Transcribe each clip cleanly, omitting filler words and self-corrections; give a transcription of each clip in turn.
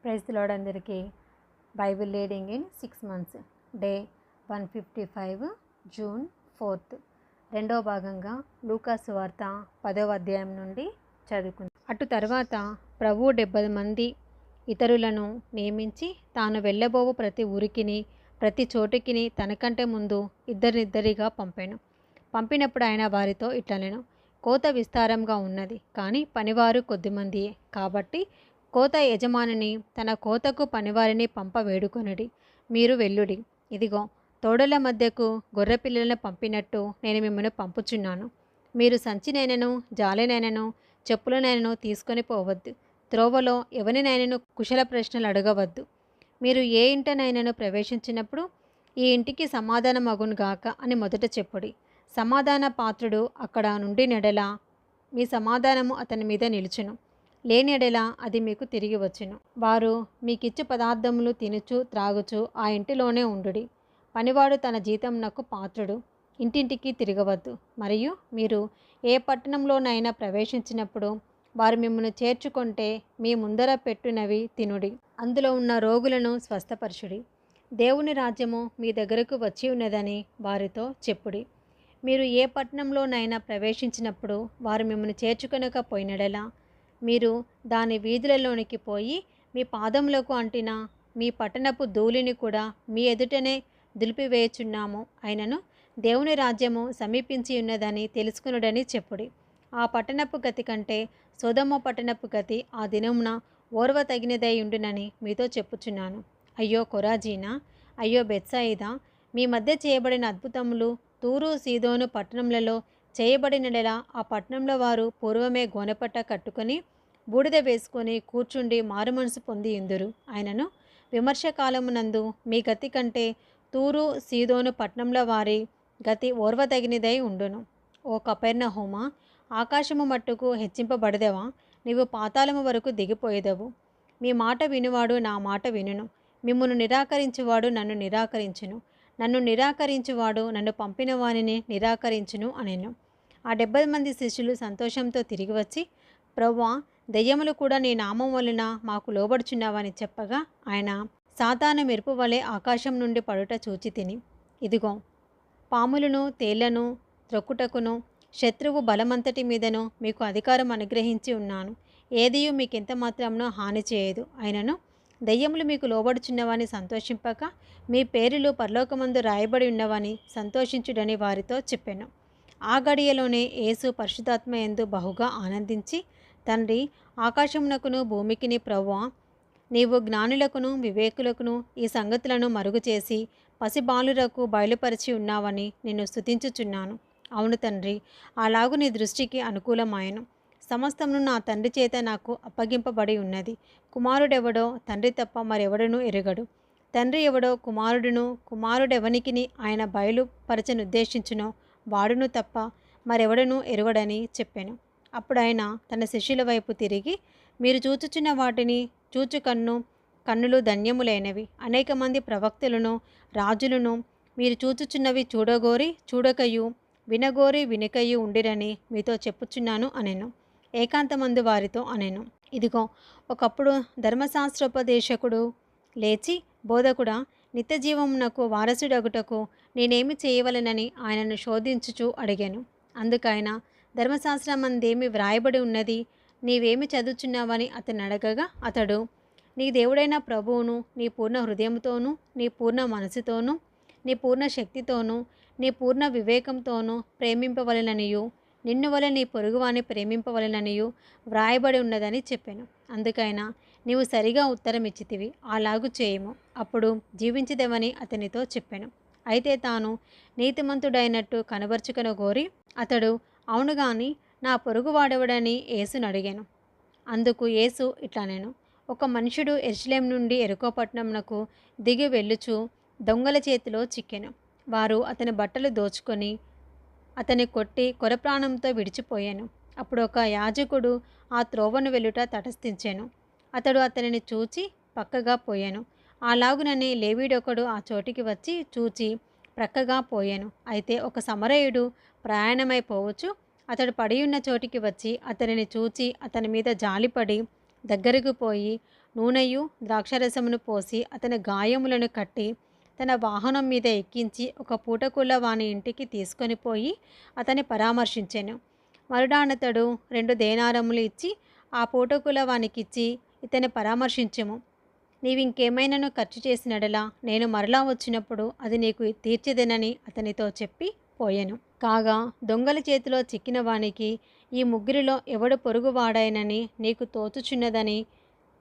Praise the lord అందరికీ. Bible reading in 6 months day 155 June 4th రెండవ భాగంగా లూకా సువార్త 10వ అధ్యాయం నుండి చదువుకుందాం. అటు తర్వాత ప్రభువు 70 మంది ఇతరులను నియమించి తాను వెళ్ళబోవు ప్రతి ఊరికిని ప్రతి చోటికిని తనకంటే ముందు ఇద్దరినిద్దరిగా పంపాను. పంపినప్పుడు ఆయన వారితో ఇట్లనెను, కోత విస్తారంగా ఉన్నది, కానీ పనివారు కొద్దిమందియే. కాబట్టి కోత యజమానిని తన కోతకు పనివారిని పంప వేడుకొనుడి. మీరు వెళ్ళుడి. ఇదిగో, తోడల మధ్యకు గొర్రెపిల్లలను పంపినట్టు నేను మిమ్మల్ని పంపుచున్నాను. మీరు సంచినైనను జాలినైనను చెప్పులనైనను తీసుకొని పోవద్దు. త్రోవలో ఎవరినైనను కుశల ప్రశ్నలు అడగవద్దు. మీరు ఏ ఇంటనైనను ప్రవేశించినప్పుడు ఈ ఇంటికి సమాధానం అగునుగాక అని మొదట చెప్పుడి. సమాధాన పాత్రుడు అక్కడ నుండి నెడల మీ సమాధానము అతని మీద నిలుచును, లేని ఎడల అది మీకు తిరిగి వచ్చును. వారు మీకిచ్చు పదార్థములు తినుచు త్రాగుచు ఆ ఇంటిలోనే ఉండుడి. పనివాడు తన జీతమునకు పాత్రుడు. ఇంటింటికి తిరగవద్దు. మరియు మీరు ఏ పట్టణంలోనైనా ప్రవేశించినప్పుడు వారు మిమ్మల్ని చేర్చుకుంటే మీ ముందర పెట్టునవి తినుడి. అందులో ఉన్న రోగులను స్వస్థపరచుడి. దేవుని రాజ్యము మీ దగ్గరకు వచ్చి ఉన్నదని వారితో చెప్పుడి. మీరు ఏ పట్టణంలోనైనా ప్రవేశించినప్పుడు వారు మిమ్మల్ని చేర్చుకొనకపోయినడలా మీరు దాని వీధులలోనికి పోయి మీ పాదములకు అంటిన మీ పట్టణపు ధూళిని కూడా మీ ఎదుటనే దులిపివేయుచున్నాము. అయినను దేవుని రాజ్యము సమీపించి ఉన్నదని తెలుసుకునుడని చెప్పుడి. ఆ పట్టణపు గతి కంటే సొదొమ పట్టణపు గతి ఆ దినమున ఓర్వ తగినదై ఉండునని మీతో చెప్పుచున్నాను. అయ్యో కొరాజీనా, అయ్యో బెత్సాయిదా, మీ మధ్య చేయబడిన అద్భుతములు తూరు సీదోను పట్టణములలో చేయబడినడలా ఆ పట్టణంలో వారు పూర్వమే గోనెపట్ట కట్టుకొని బూడిద వేసుకొని కూర్చుండి మారుమనసు పొంది ఇందురు. ఆయనను విమర్శకాలమునందు మీ గతి కంటే తూరు సీదోను పట్టణంలో వారి గతి ఓర్వదగినదై ఉండును. ఓ కపెర్నహూమా, ఆకాశము మట్టుకు హెచ్చింపబడదెవా? నీవు పాతాళము వరకు దిగిపోయేదవు. మీ మాట వినువాడు నా మాట వినును. మిమ్మును నిరాకరించువాడు నన్ను నిరాకరించును. నన్ను నిరాకరించువాడు నన్ను పంపిన వానిని నిరాకరించును అనెను. ఆ 70 మంది శిష్యులు సంతోషంతో తిరిగి వచ్చి, ప్రభువా, దెయ్యములు కూడా నీ నామం వలన మాకు లోబడుచున్నావని చెప్పగా ఆయన, సాతాను మెరుపు వలె ఆకాశం నుండి పడుట చూచి తిని, ఇదిగో, పాములను తేళ్లను త్రొక్కుటకును శత్రువు బలమంతటి మీదను మీకు అధికారం అనుగ్రహించి ఉన్నాను. ఏదియు మీకెంత మాత్రమునో హాని చేయదు. అయినను దెయ్యములు మీకు లోబడుచున్నవని సంతోషింపక మీ పేరులు పరలోకమందు రాయబడి ఉన్నవని సంతోషించుడని వారితో చెప్పెను. ఆ గడియలోనే యేసు పరిశుద్ధాత్మ యందు బహుగా ఆనందించి, తండ్రి, ఆకాశమునకును భూమికిని ప్రభువా, నీవు జ్ఞానులకును వివేకులకును ఈ సంగతులను మరుగు చేసి పసిబాలురకు బయలుపరిచి ఉన్నావని నిన్ను స్తుతించుచున్నాను. అవును తండ్రి, అలాగు నీ దృష్టికి అనుకూలమాయను. సమస్తమును నా తండ్రి చేత నాకు అప్పగింపబడి ఉన్నది. కుమారుడెవడో తండ్రి తప్ప మరెవడనూ ఎరుగడు. తండ్రి ఎవడో కుమారుడును, కుమారుడెవనికిని ఆయన బయలుపరచనుద్దేశించునో వాడును తప్ప మరెవడనూ ఎరుగడని చెప్పెను. అప్పుడు ఆయన తన శిష్యుల వైపు తిరిగి, మీరు చూచుచున్న వాటిని చూచు కన్నులు ధన్యములైనవి. అనేక మంది ప్రవక్తలను రాజులను మీరు చూచుచున్నవి చూడగోరి చూడకయు, వినగోరి వినకయు ఉండిరని మీతో చెప్పుచున్నాను అనెను. ఏకాంతమందు వారితో అనెను, ఇదిగో, ఒకప్పుడు ధర్మశాస్త్రోపదేశకుడు లేచి, బోధకుడా, నిత్యజీవమునకు వారసుడగుటకు నేనేమి చేయవలెనని ఆయనను శోధించుచు అడిగాను. అందుకైన, ధర్మశాస్త్రమందేమి వ్రాయబడి ఉన్నది, నీవేమి చదువుచున్నావని అతన్ని అడగగా అతడు, నీ దేవుడైన ప్రభువును నీ పూర్ణ హృదయముతోనూ నీ పూర్ణ మనసుతోనూ నీ పూర్ణ శక్తితోనూ నీ పూర్ణ వివేకంతోనూ ప్రేమింపవలెననియు నిన్ను వలె నీ పొరుగువాని ప్రేమింపవలెననియు వ్రాయబడి ఉన్నదని చెప్పాను. అందుకైనా నీవు సరిగా ఉత్తరం ఇచ్చితివి, అలాగు చేయము, అప్పుడు జీవించదవని అతనితో చెప్పాను. అయితే తాను నీతిమంతుడైనట్టు కనబరుచుకొనగోరి అతడు, అవును గాని నా పొరుగువాడెవడని యేసును అడిగాను. అందుకు యేసు ఇట్లనెను, ఒక మనుషుడు యెరూషలేము నుండి యెరికో పట్టణమునకు దిగి వెళ్ళుచు దొంగల చేతిలో చిక్కెను. వారు అతని బట్టలు దోచుకొని అతని కొట్టి కొరప్రాణంతో విడిచిపోయాను. అప్పుడు ఒక యాజకుడు ఆ త్రోవను వెళ్ళుట తటస్థించాను. అతడు అతనిని చూచి పక్కగా పోయాను. అలాగునని లేవీడొకడు ఆ చోటికి వచ్చి చూచి ప్రక్కగా పోయాను. అయితే ఒక సమరయుడు ప్రయాణమైపోవచ్చు అతడు పడియున్న చోటికి వచ్చి అతనిని చూచి అతని మీద జాలిపడి దగ్గరకు పోయి నూనెయు ద్రాక్షరసమును పోసి అతని గాయములను కట్టి తన వాహనం మీద ఎక్కించి ఒక పూటకుల వాని ఇంటికి తీసుకొని పోయి అతన్ని పరామర్శించెను. మరుడానతడు 2 దేనారములు ఇచ్చి ఆ పూటకుల వానికిచ్చి, ఇతన్ని పరామర్శించుము, నీవింకేమైనాను ఖర్చు చేసినడలా నేను మరలా వచ్చినప్పుడు అది నీకు తీర్చెదనని అతనితో చెప్పి పోయెను. కాగా దొంగల చేతిలో చిక్కిన వానికి ఈ ముగ్గురిలో ఎవడు పొరుగువాడాయనని నీకు తోచుచున్నదని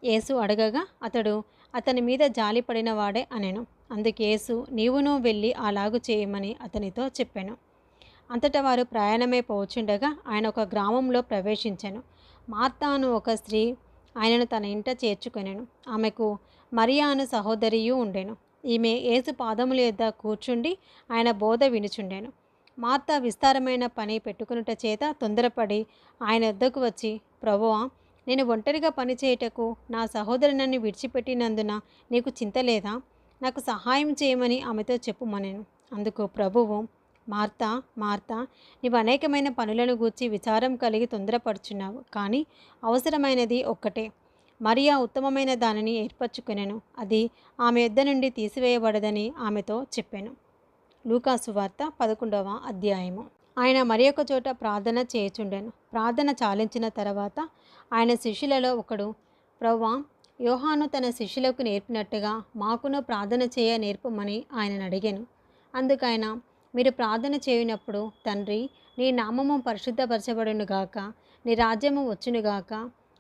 యేసు అడగగా అతడు అతని మీద జాలిపడిన వాడే అనెను. అందుకు యేసు, నీవును వెళ్ళి అలాగు చేయమని అతనితో చెప్పెను. అంతటా వారు ప్రయాణమే పోచుండగా ఆయన ఒక గ్రామంలో ప్రవేశించెను. మార్తా అను ఒక స్త్రీ ఆయనను తన ఇంట చేర్చుకొనెను. ఆమెకు మరియా అను సహోదరియు ఉండెను. ఈమె యేసు పాదముల యొద్ద కూర్చుండి ఆయన బోధ వినుచుండెను. మార్తా విస్తారమైన పని పెట్టుకొనుట చేత తొందరపడి ఆయన వద్దకు వచ్చి, ప్రభువా, నేను ఒంటరిగా పని చేయుటకు నా సహోదరి నన్ను విడిచిపెట్టినందున నీకు చింత లేదా? నాకు సహాయం చేయమని ఆమెతో చెప్పుమనెను. అందుకు ప్రభువు, మార్తా మార్తా, నీవు అనేకమైన పనులను గూర్చి విచారం కలిగి తొందరపడుచున్నావు, కానీ అవసరమైనది ఒక్కటే. మరియా ఉత్తమమైన దానిని ఏర్పరచుకొనెను, అది ఆమె యొద్ద నుండి తీసివేయబడదని ఆమెతో చెప్పెను. లూకాసు వార్త 11వ అధ్యాయము. ఆయన మరి ఒక చోట ప్రార్థన చేయుచుండెను. ప్రార్థన చాలించిన తర్వాత ఆయన శిష్యులలో ఒకడు, ప్రభువా, యోహాను తన శిష్యులకు నేర్పినట్టుగా మాకును ప్రార్థన చేయ నేర్పమని ఆయనను అడిగాను. అందుకైన, మీరు ప్రార్థన చేయునప్పుడు, తండ్రి, నీ నామము పరిశుద్ధపరచబడునుగాక, నీ రాజ్యము వచ్చునుగాక,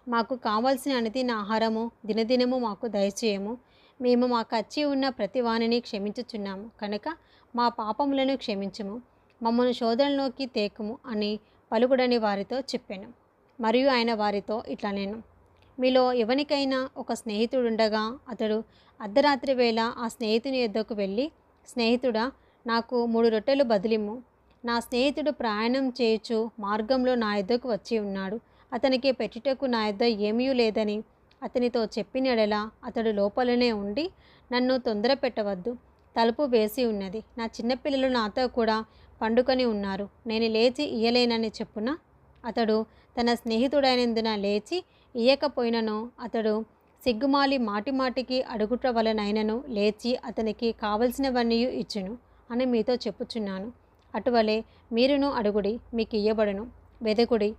మాకు కావలసిన అనుదిన ఆహారము దినదినము మాకు దయచేయము, మేము మాకు వచ్చి ఉన్న ప్రతి వానిని క్షమించుచున్నాము కనుక మా పాపములను క్షమించుము, మమ్మను శోధనలోకి తేకుము అని పలుకుడని వారితో చెప్పాను. మరియు ఆయన వారితో ఇట్లా నేను, మీలో ఎవనికైనా ఒక స్నేహితుడుండగా అతడు అర్ధరాత్రి వేళ ఆ స్నేహితుని యొద్దకు వెళ్ళి, స్నేహితుడా, నాకు 3 రొట్టెలు బదులిమ్ము, నా స్నేహితుడు ప్రయాణం చేయుచు మార్గంలో నా యొద్దకు వచ్చి ఉన్నాడు, అతనికి పెట్టుటకు నా యొద్ద ఏమీ లేదని అతనితో చెప్పినడలా అతడు లోపలనే ఉండి, నన్ను తొందర పెట్టవద్దు, తలుపు వేసి ఉన్నది, నా చిన్నపిల్లలు నాతో కూడా పండుకొని ఉన్నారు, నేను లేచి ఇయ్యలేనని చెప్పున అతడు తన స్నేహితుడైనందున లేచి ఇయ్యకపోయినను అతడు సిగ్గుమాలి మాటిమాటికి అడుగుట వలనైనను లేచి అతనికి కావలసినవన్నీ ఇచ్చును అని మీతో చెప్పుచున్నాను. అటువలే మీరును అడుగుడి, మీకు ఇయ్యబడును, వెదకుడి,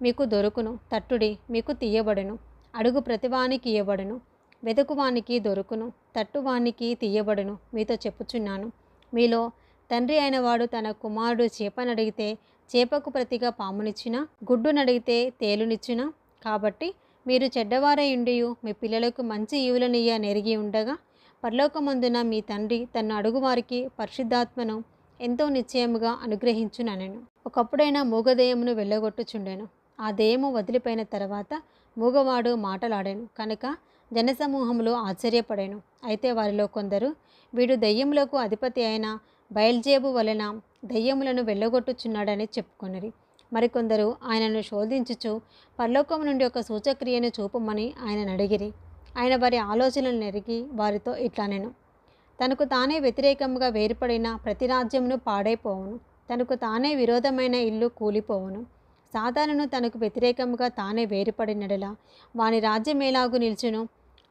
మీకు దొరుకును, తట్టుడి, మీకు తీయబడును. అడుగు ప్రతివానికి ఇయ్యబడును, వెదకువానికి దొరుకును, తట్టువానికి తీయబడును. మీతో చెప్పుచున్నాను, మీలో తండ్రి అయిన వాడు తన కుమారుడు చేపనడిగితే చేపకు ప్రతిగా పామునిచ్చిన, గుడ్డునడిగితే తేలునిచ్చున. కాబట్టి మీరు చెడ్డవారయుండియు మీ పిల్లలకు మంచి ఈవులనియ్య నెరిగి ఉండగా, పరలోకమందున మీ తండ్రి తన అడుగువారికి పరిశుద్ధాత్మను ఎంతో నిశ్చయముగా అనుగ్రహించుననెను. ఒకప్పుడైనా మూగదెయ్యమును వెళ్ళగొట్టుచుండెను. ఆ దెయ్యము వదిలిపోయిన తర్వాత మూగవాడు మాటలాడాను కనుక జనసమూహములు ఆశ్చర్యపడాను. అయితే వారిలో కొందరు, వీడు దెయ్యములకు అధిపతి అయిన బయల్జేబు వలన దెయ్యములను వెళ్ళగొట్టుచున్నాడని చెప్పుకొనిరి. మరికొందరు ఆయనను శోధించుచు పరలోకము నుండి ఒక సూచక్రియను చూపమని ఆయనను అడిగిరి. ఆయన వారి ఆలోచనలు నెరిగి వారితో ఇట్లనెను, తనకు తానే వ్యతిరేకముగా వేరుపడిన ప్రతి రాజ్యమును పాడైపోవును, తనకు తానే విరోధమైన ఇల్లు కూలిపోవును. సాతానును తనకు వ్యతిరేకముగా తానే వేరుపడినడలా వాని రాజ్యం ఎలాగు నిల్చును?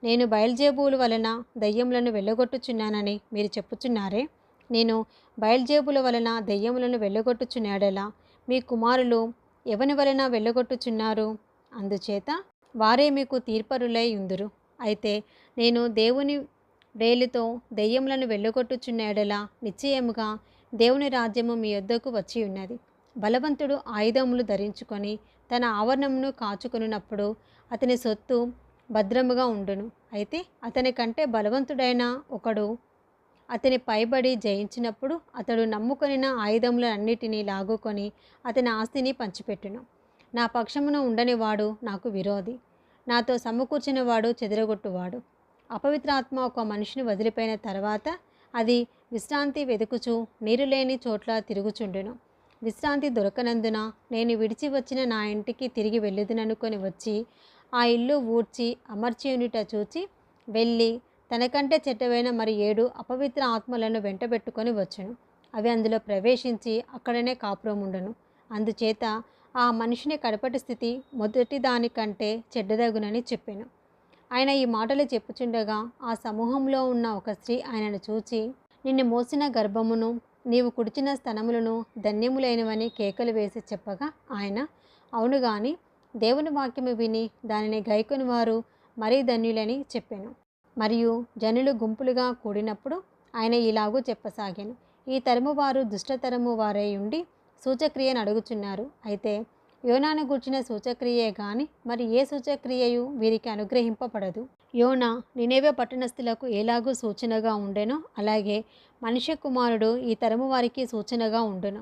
నేను బయల్జేబుల వలన దయ్యములను వెళ్ళగొట్టుచున్నానని మీరు చెప్పుచున్నారే, నేను బయల్జేబుల వలన దయ్యములను వెళ్ళగొట్టుచున్నాడలా మీ కుమారులు ఎవని వలన వెళ్ళగొట్టుచున్నారు? అందుచేత వారే మీకు తీర్పరులై ఉందురు. అయితే నేను దేవుని వేలితో దెయ్యములను వెళ్ళగొట్టుచున్నాడలా నిశ్చయముగా దేవుని రాజ్యము మీ యొద్దకు వచ్చి ఉన్నది. బలవంతుడు ఆయుధములు ధరించుకొని తన ఆవరణమును కాచుకొనున్నప్పుడు అతని సొత్తు భద్రముగా ఉండును. అయితే అతని కంటే బలవంతుడైన ఒకడు అతని పైబడి జయించినప్పుడు అతడు నమ్ముకొనిన ఆయుధములన్నిటినీ లాగుకొని అతని ఆస్తిని పంచిపెట్టును. నా పక్షమున ఉండనివాడు నాకు విరోధి, నాతో సమకూర్చినవాడు చెదరగొట్టువాడు. అపవిత్రాత్మ ఒక మనిషిని వదిలిపోయిన తర్వాత అది విశ్రాంతి వెతుకుచు నీరు లేని చోట్ల తిరుగుచుండును. విశ్రాంతి దొరకనందున నేను విడిచి వచ్చిన నా ఇంటికి తిరిగి వెళ్ళుదుననుకొని వచ్చి ఆ ఇల్లు ఊడ్చి అమర్చియునుట చూచి వెళ్ళి తనకంటే చెడ్డవైన మరి 7 అపవిత్ర ఆత్మలను వెంటబెట్టుకొని వచ్చును. అవి అందులో ప్రవేశించి అక్కడనే కాపురముండును. అందుచేత ఆ మనిషిని కడపటి స్థితి మొదటి దానికంటే చెడ్డదగునని చెప్పాను. ఆయన ఈ మాటలు చెప్పుచుండగా ఆ సమూహంలో ఉన్న ఒక స్త్రీ ఆయనను చూచి, నిన్ను మోసిన గర్భమును నీవు కుడిచిన స్తనములను ధన్యములైనవని కేకలు వేసి చెప్పగా ఆయన, అవును గాని దేవుని వాక్యము విని దానిని గైకొని వారు మరీ ధన్యులని చెప్పాను. మరియు జనులు గుంపులుగా కూడినప్పుడు ఆయన ఇలాగూ చెప్పసాగాను, ఈ తరము వారు దుష్టతరము వారై ఉండి సూచక్రియను అడుగుచున్నారు. అయితే యోనాను గూర్చిన సూచక్రియే గాని మరి ఏ సూచక్రియయు వీరికి అనుగ్రహింపబడదు. యోనా నినేవే పట్టణస్థులకు ఎలాగూ సూచనగా ఉండెనో అలాగే మనుష్య కుమారుడు ఈ తరము వారికి సూచనగా ఉండును.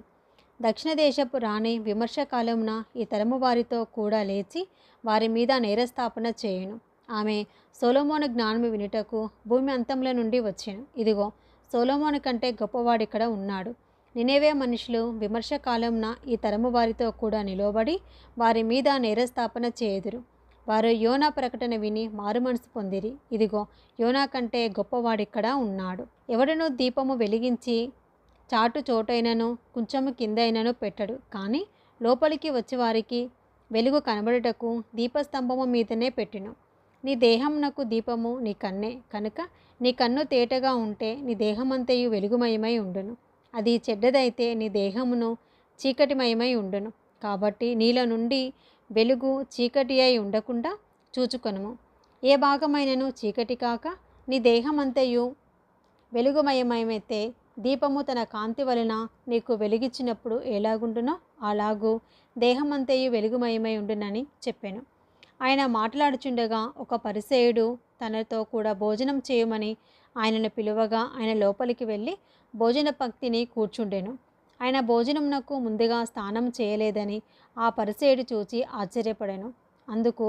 దక్షిణ దేశపు రాణి విమర్శకాలమున ఈ తరము వారితో కూడా లేచి వారి మీద నేరస్థాపన చేయును. ఆమె సొలొమోను జ్ఞానము వినుటకు భూమి అంతముల నుండి వచ్చెను. ఇదిగో, సొలొమోను కంటే గొప్పవాడిక్కడ ఉన్నాడు. నినేవే మనుషులు విమర్శకాలమున ఈ తరము వారితో కూడా నిలబడి వారి మీద నేరస్థాపన చేయుదురు. వారు యోనా ప్రకటన విని మారుమనసు పొందిరి. ఇదిగో, యోనా కంటే గొప్పవాడిక్కడ ఉన్నాడు. ఎవడనూ దీపము వెలిగించి చాటు చోటైనను కొంచెము కిందైనను పెట్టడు, కానీ లోపలికి వచ్చేవారికి వెలుగు కనబడుటకు దీపస్తంభము మీదనే పెట్టును. నీ దేహమునకు దీపము నీ కన్నే కనుక నీ కన్ను తేటగా ఉంటే నీ దేహమంతయు వెలుగుమయమై ఉండును. అది చెడ్డదైతే నీ దేహమును చీకటిమయమై ఉండును. కాబట్టి నీలో నుండి వెలుగు చీకటి అయి ఉండకుండా చూచుకొనుము. ఏ భాగమైనను చీకటి కాక నీ దేహమంతయు వెలుగుమయమైతే దీపము తన కాంతి వలన నీకు వెలిగించినప్పుడు ఎలాగుండునో అలాగూ దేహమంతయు వెలుగుమయమై ఉండునని చెప్పాను. ఆయన మాట్లాడుచుండగా ఒక పరిసయ్యుడు తనతో కూడా భోజనం చేయమని ఆయనను పిలువగా ఆయన లోపలికి వెళ్ళి భోజన పంక్తిని కూర్చుండెను. ఆయన భోజనమునకు ముందుగా స్నానం చేయలేదని ఆ పరిసయ్యుడు చూచి ఆశ్చర్యపడెను. అందుకు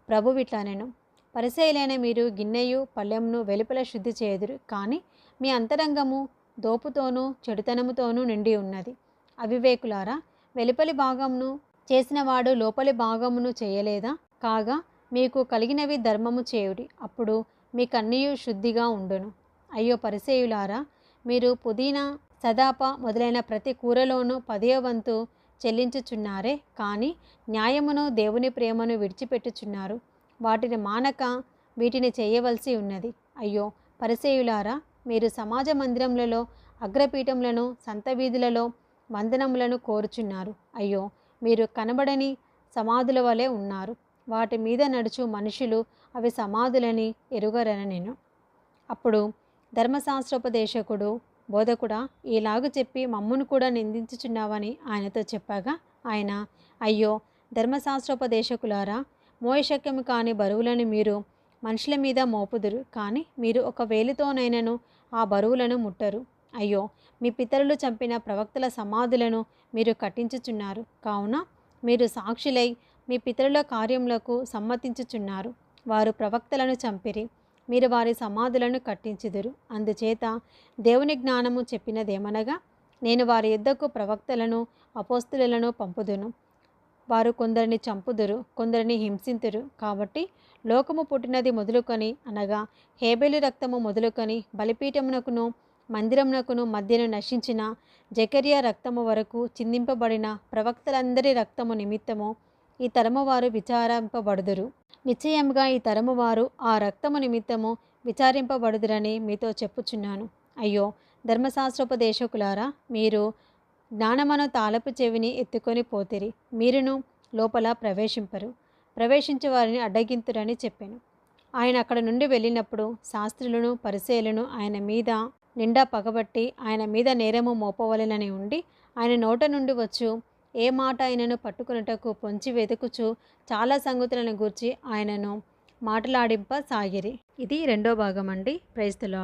ప్రభువు ఇట్లనెను, పరిసయ్యులైన మీరు గిన్నెయు పళ్ళెమును వెలుపల శుద్ధి చేయుదురు, కానీ మీ అంతరంగము దోపుతోనూ చెడుతనముతోనూ నిండి ఉన్నది. అవివేకులారా, వెలుపలి భాగమును చేసినవాడు లోపలి భాగమును చేయలేదా? కాగా మీకు కలిగినవి ధర్మము చేయుడి, అప్పుడు మీ కన్నీయు శుద్ధిగా ఉండును. అయ్యో పరిసయ్యులారా, మీరు పుదీనా సదాప మొదలైన ప్రతి కూరలోనూ 10వ వంతు చెల్లించుచున్నారే, కానీ న్యాయమును దేవుని ప్రేమను విడిచిపెట్టుచున్నారు. వాటిని మానక వీటిని చేయవలసి ఉన్నది. అయ్యో పరిసయ్యులారా, మీరు సమాజ మందిరములలో అగ్రపీఠములను సంత వీధులలో వందనములను కోరుచున్నారు. అయ్యో, మీరు కనబడని సమాధుల వలె ఉన్నారు. వాటి మీద నడుచు మనుషులు అవి సమాధులని ఎరుగరనెను. అప్పుడు ధర్మశాస్త్రోపదేశకుడు, బోధకుడా, ఈలాగు చెప్పి మమ్మును కూడా నిందించుచున్నావని ఆయనతో చెప్పగా ఆయన, అయ్యో ధర్మశాస్త్రోపదేశకులారా, మోయశక్యము కాని బరువులను మీరు మనుషుల మీద మోపుదురు, కానీ మీరు ఒక వేలితోనైనను ఆ బరువులను ముట్టరు. అయ్యో, మీ పితరులు చంపిన ప్రవక్తల సమాధులను మీరు కట్టించుచున్నారు. కావున మీరు సాక్షులై మీ పితరుల కార్యములకు సమ్మతించుచున్నారు. వారు ప్రవక్తలను చంపిరి, మీరు వారి సమాధులను కట్టించుదురు. అందుచేత దేవుని జ్ఞానము చెప్పినదేమనగా, నేను వారి యొద్దకు ప్రవక్తలను అపోస్తలులను పంపుదును. వారు కొందరిని చంపుదురు, కొందరిని హింసింతురు. కాబట్టి లోకము పుట్టినది మొదలుకొని అనగా హేబెలు రక్తము మొదలుకొని బలిపీఠమునకును మందిరమునకును మధ్యను నశించిన జకర్యా రక్తము వరకు చిందింపబడిన ప్రవక్తలందరి రక్తము నిమిత్తము ఈ తరము వారు విచారింపబడుదురు. నిశ్చయముగా ఈ తరము వారు ఆ రక్తము నిమిత్తము విచారింపబడుదురని మీతో చెప్పుచున్నాను. అయ్యో ధర్మశాస్త్రోపదేశకులారా, మీరు జ్ఞానమను తాళపు చెవిని ఎత్తుకొని పోతిరి, మీరును లోపల ప్రవేశింపరు, ప్రవేశించే వారిని అడ్డగింతురని చెప్పాను. ఆయన అక్కడ నుండి వెళ్ళినప్పుడు శాస్త్రులను పరిసయ్యులను ఆయన మీద నిండా పగబట్టి ఆయన మీద నేరము మోపవలెనని ఉండి, ఆయన నోట నుండి వచ్చు ఏ మాట ఆయనను పట్టుకున్నటకు పొంచి వెతుకుచు చాలా సంగతులను గూర్చి ఆయనను మాట్లాడింపసాగిరి. ఇది 2వ భాగం అండి. Praise the lord.